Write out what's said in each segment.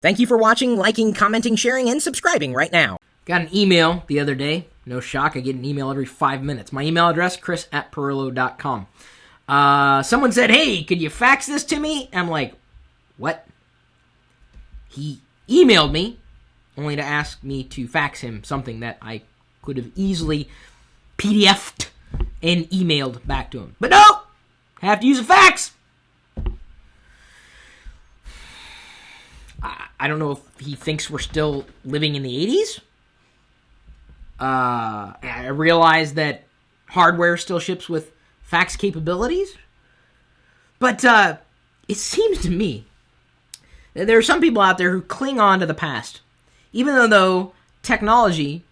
Thank you for watching, liking, commenting, sharing, and subscribing right now. Got an email the other day. No shock, I get an email every 5 minutes. My email address, chris@perillo.com. Someone said, hey, could you fax this to me? I'm like, what? He emailed me only to ask me to fax him something that I could have easily PDF'd and emailed back to him. But no! I have to use a fax! I don't know if he thinks we're still living in the 80s. I realize that hardware still ships with fax capabilities. But it seems to me that there are some people out there who cling on to the past, even though technology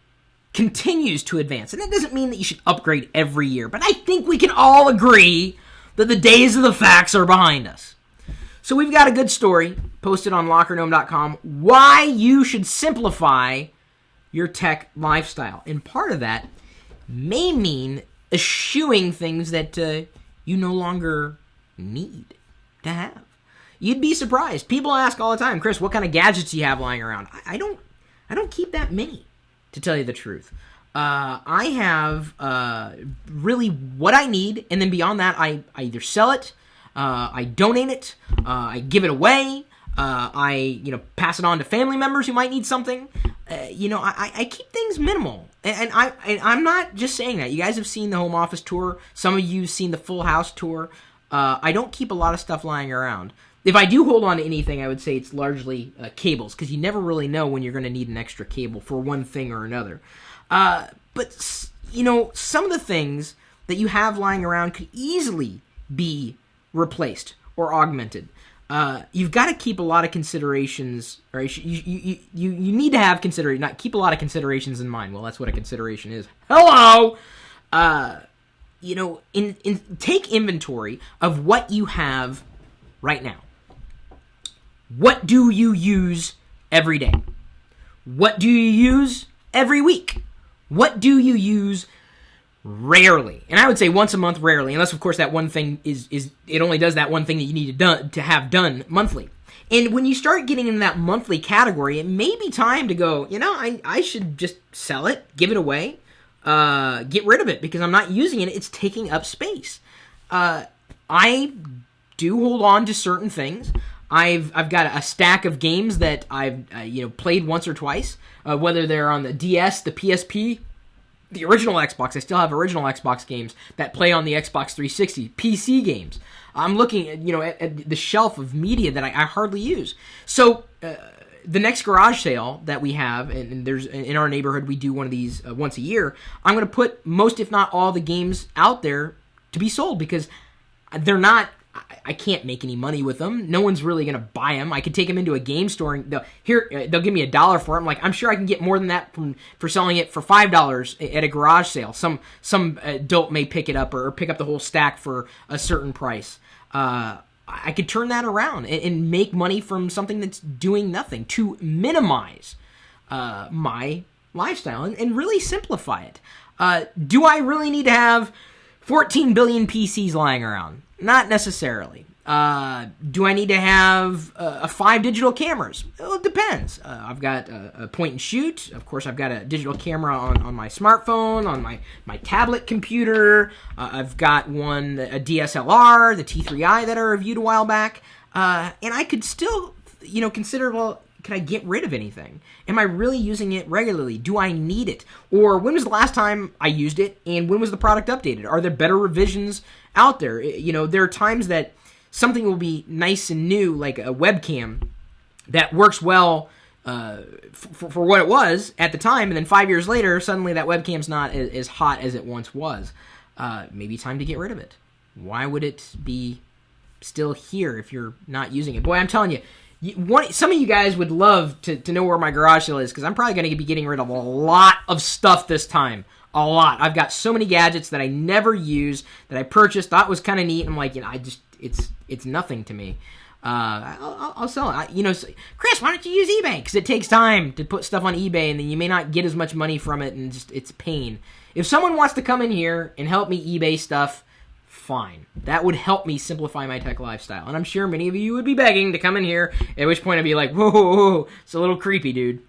continues to advance. And that doesn't mean that you should upgrade every year, but I think we can all agree that the days of the fax are behind us. So we've got a good story posted on LockerGnome.com, why you should simplify your tech lifestyle. And part of that may mean eschewing things that you no longer need to have. You'd be surprised. People ask all the time, Chris, what kind of gadgets do you have lying around? I don't keep that many, to tell you the truth. I have really what I need, and then beyond that, I either sell it, I donate it, I give it away, I pass it on to family members who might need something. I keep things minimal, and I'm not just saying that. You guys have seen the home office tour. Some of you have seen the full house tour. I don't keep a lot of stuff lying around. If I do hold on to anything, I would say it's largely cables, because you never really know when you're going to need an extra cable for one thing or another. But some of the things that you have lying around could easily be replaced or augmented. You've got to keep a lot of considerations, or you need to have keep a lot of considerations in mind. Well, that's what a consideration is. Hello! Take inventory of what you have right now. What do you use every day? What do you use every week? What do you use rarely? And I would say once a month, rarely, unless of course that one thing is it only does that one thing that you need to have done monthly. And when you start getting in that monthly category, it may be time to go, I should just sell it, give it away, get rid of it, because I'm not using it. It's taking up space. I do hold on to certain things. I've got a stack of games that I've played once or twice, whether they're on the DS, the PSP, the original Xbox. I still have original Xbox games that play on the Xbox 360, PC games. I'm looking at the shelf of media that I hardly use. So the next garage sale that we have, and there's in our neighborhood, we do one of these once a year. I'm going to put most, if not all, the games out there to be sold, because they're not. I can't make any money with them. No one's really going to buy them. I could take them into a game store and they'll give me $1 for them. I'm sure I can get more than that for selling it for $5 at a garage sale. Some adult may pick it up or pick up the whole stack for a certain price. I could turn that around and make money from something that's doing nothing to minimize my lifestyle and really simplify it. Do I really need to have 14 billion PCs lying around? Not necessarily. Do I need to have 5 digital cameras? Well, it depends. I've got a point and shoot. Of course, I've got a digital camera on my smartphone, on my tablet computer. I've got a DSLR, the T3i that I reviewed a while back. And I could still, consider, well, could I get rid of anything? Am I really using it regularly? Do I need it? Or when was the last time I used it, and when was the product updated? Are there better revisions out there? There are times that something will be nice and new, like a webcam that works well for what it was at the time, and then 5 years later, suddenly that webcam's not as hot as it once was. Maybe time to get rid of it. Why would it be still here if you're not using it? Boy, I'm telling you, some of you guys would love to know where my garage sale is, because I'm probably going to be getting rid of a lot of stuff this time. A lot. I've got so many gadgets that I never use, that I purchased, thought was kind of neat. I'm like, it's nothing to me. I'll sell it. Chris, why don't you use eBay? Because it takes time to put stuff on eBay, and then you may not get as much money from it, and it's pain. If someone wants to come in here and help me eBay stuff, fine. That would help me simplify my tech lifestyle. And I'm sure many of you would be begging to come in here, at which point I'd be like, whoa, it's a little creepy, dude.